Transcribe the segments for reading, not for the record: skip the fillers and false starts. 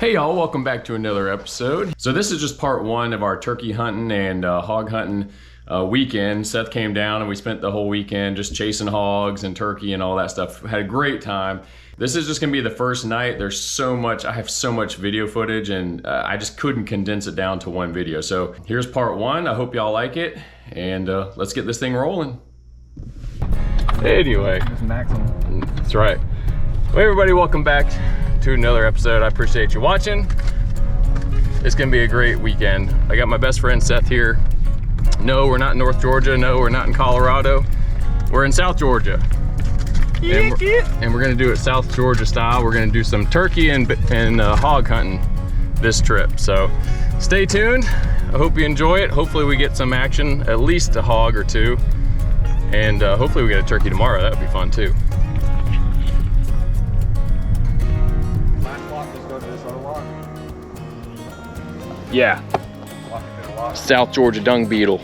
Hey y'all, welcome back to another episode. So this is just part one of our turkey hunting and hog hunting weekend. Seth came down and we spent the whole weekend just chasing hogs and turkey and all that stuff. Had a great time. This is just gonna be the first night. There's so much, I have so much video footage and I just couldn't condense it down to one video. So here's part one. I hope y'all like it and let's get this thing rolling. Anyway, that's right. Well, everybody, welcome back to another episode. I appreciate you watching. It's gonna be a great weekend. I got my best friend Seth here. No, we're not in North Georgia. No, we're not in Colorado. We're in South Georgia. And we're gonna do it South Georgia style. We're gonna do some turkey and hog hunting this trip. So stay tuned. I hope you enjoy it. Hopefully we get some action, at least a hog or two. And hopefully we get a turkey tomorrow. That would be fun too. Yeah. South Georgia dung beetle.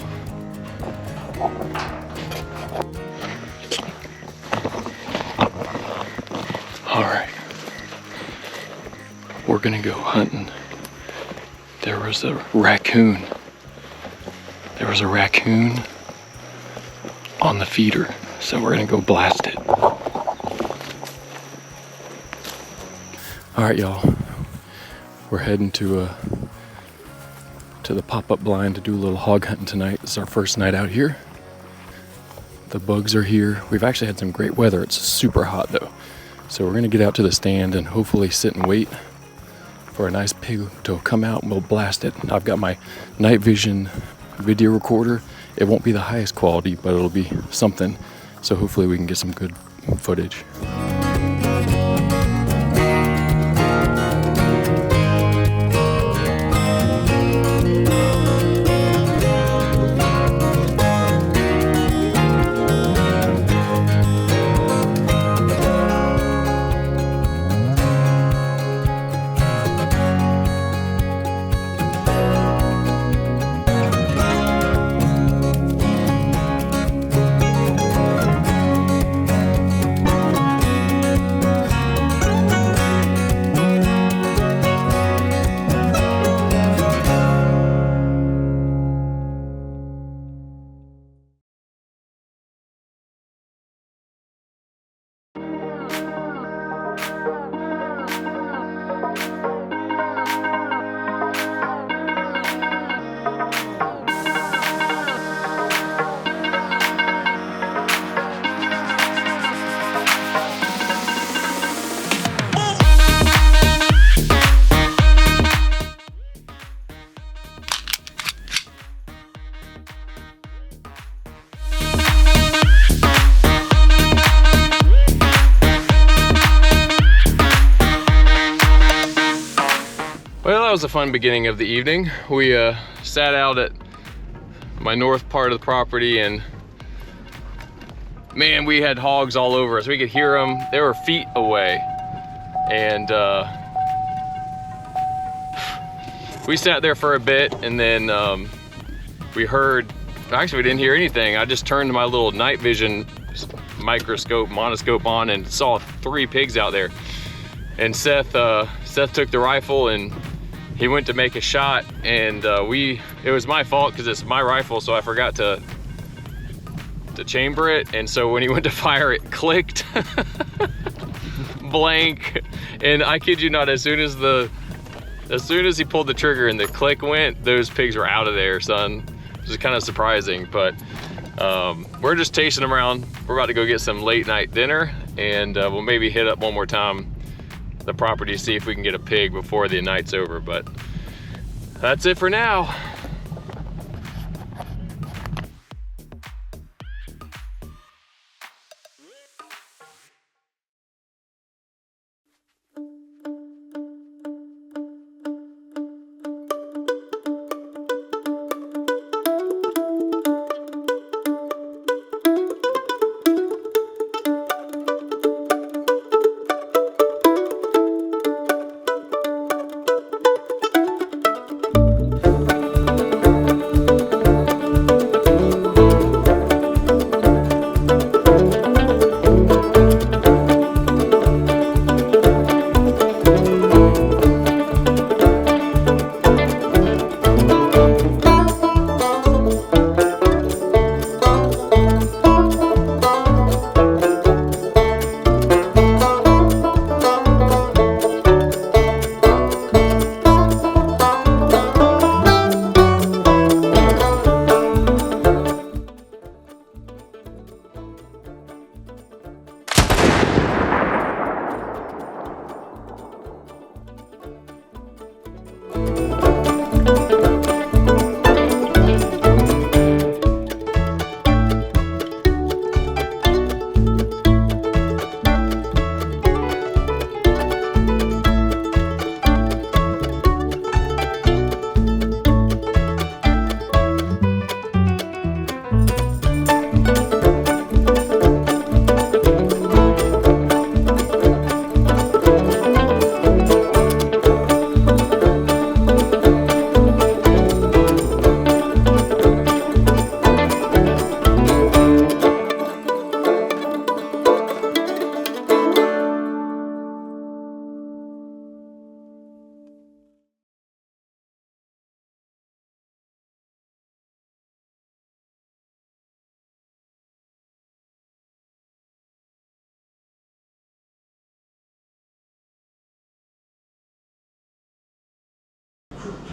All right. We're gonna go hunting. There was a raccoon. There was a raccoon on the feeder, so we're gonna go blast it. All right, y'all. We're heading to the pop-up blind to do a little hog hunting tonight. This is our first night out here. The bugs are here. We've actually had some great weather. It's super hot though. So we're gonna get out to the stand and hopefully sit and wait for a nice pig to come out and we'll blast it. I've got my night vision video recorder. It won't be the highest quality, but it'll be something. So hopefully we can get some good footage. Well, that was a fun beginning of the evening. We sat out at my north part of the property and man, we had hogs all over us. We could hear them. They were feet away. And we sat there for a bit and then we heard, actually we didn't hear anything. I just turned my little night vision microscope, monoscope on and saw 3 pigs out there. And Seth took the rifle and he went to make a shot and it was my fault because it's my rifle, so I forgot to chamber it. And so when he went to fire, it clicked blank. And I kid you not, as soon as he pulled the trigger and the click went, those pigs were out of there, son. Which is kind of surprising, but we're just chasing them around. We're about to go get some late night dinner and we'll maybe hit up one more time the property, see if we can get a pig before the night's over, but that's it for now.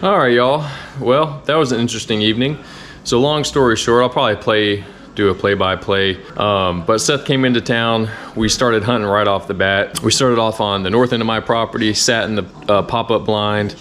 All right, y'all. Well, that was an interesting evening. So long story short, I'll probably do a play-by-play. But Seth came into town. We started hunting right off the bat. We started off on the north end of my property, sat in the pop-up blind.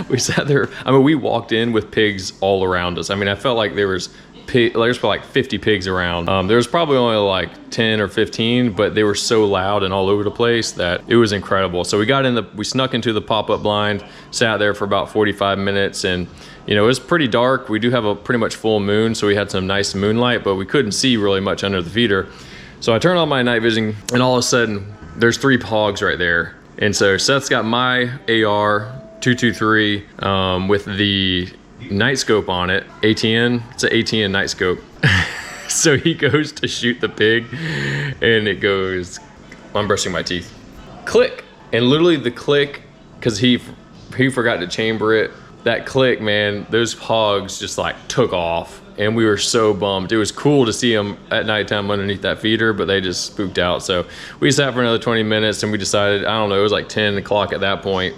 We sat there. I mean, we walked in with pigs all around us. I mean, I felt like there's probably like 50 pigs around. There was probably only like 10 or 15, but they were so loud and all over the place that it was incredible. So we snuck into the pop-up blind, sat there for about 45 minutes, and you know, it was pretty dark. We do have a pretty much full moon, so we had some nice moonlight, but we couldn't see really much under the feeder. So I turned on my night vision, and all of a sudden, there's 3 hogs right there. And so Seth's got my AR 223 with the night scope on it, ATN. It's an ATN night scope. So he goes to shoot the pig, and it goes, I'm brushing my teeth, click. And literally the click, because he forgot to chamber it. That click, man, those hogs just like took off, and we were so bummed. It was cool to see them at nighttime underneath that feeder, but they just spooked out. So we sat for another 20 minutes, and we decided, I don't know, it was like 10 o'clock at that point.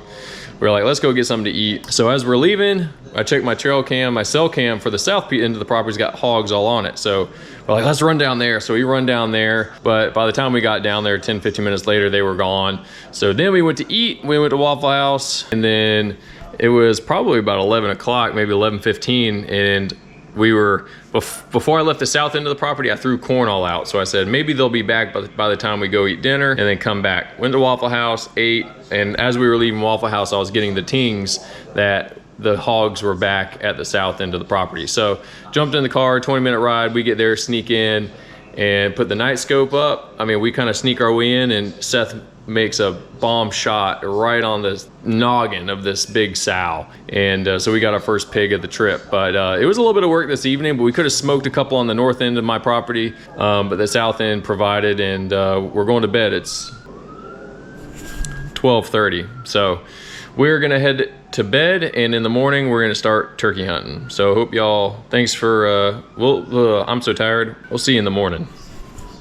We were like, let's go get something to eat. So as we're leaving, I checked my trail cam, my cell cam for the south end of the property's got hogs all on it. So we're like, let's run down there. So we run down there, but by the time we got down there 10, 15 minutes later, they were gone. So then we went to eat, we went to Waffle House, and then it was probably about 11 o'clock, maybe 11:15, and we were, before I left the south end of the property, I threw corn all out. So I said, maybe they'll be back by the time we go eat dinner and then come back. Went to Waffle House, ate, and as we were leaving Waffle House, I was getting the tings that the hogs were back at the south end of the property. So jumped in the car, 20-minute ride, we get there, sneak in, and put the night scope up. I mean, we kind of sneak our way in, and Seth makes a bomb shot right on the noggin of this big sow. And so we got our first pig of the trip. But it was a little bit of work this evening, but we could have smoked a couple on the north end of my property, but the south end provided, and we're going to bed. It's 12:30. So we're gonna head to bed, and in the morning we're gonna start turkey hunting. So hope y'all, thanks for, I'm so tired. We'll see you in the morning.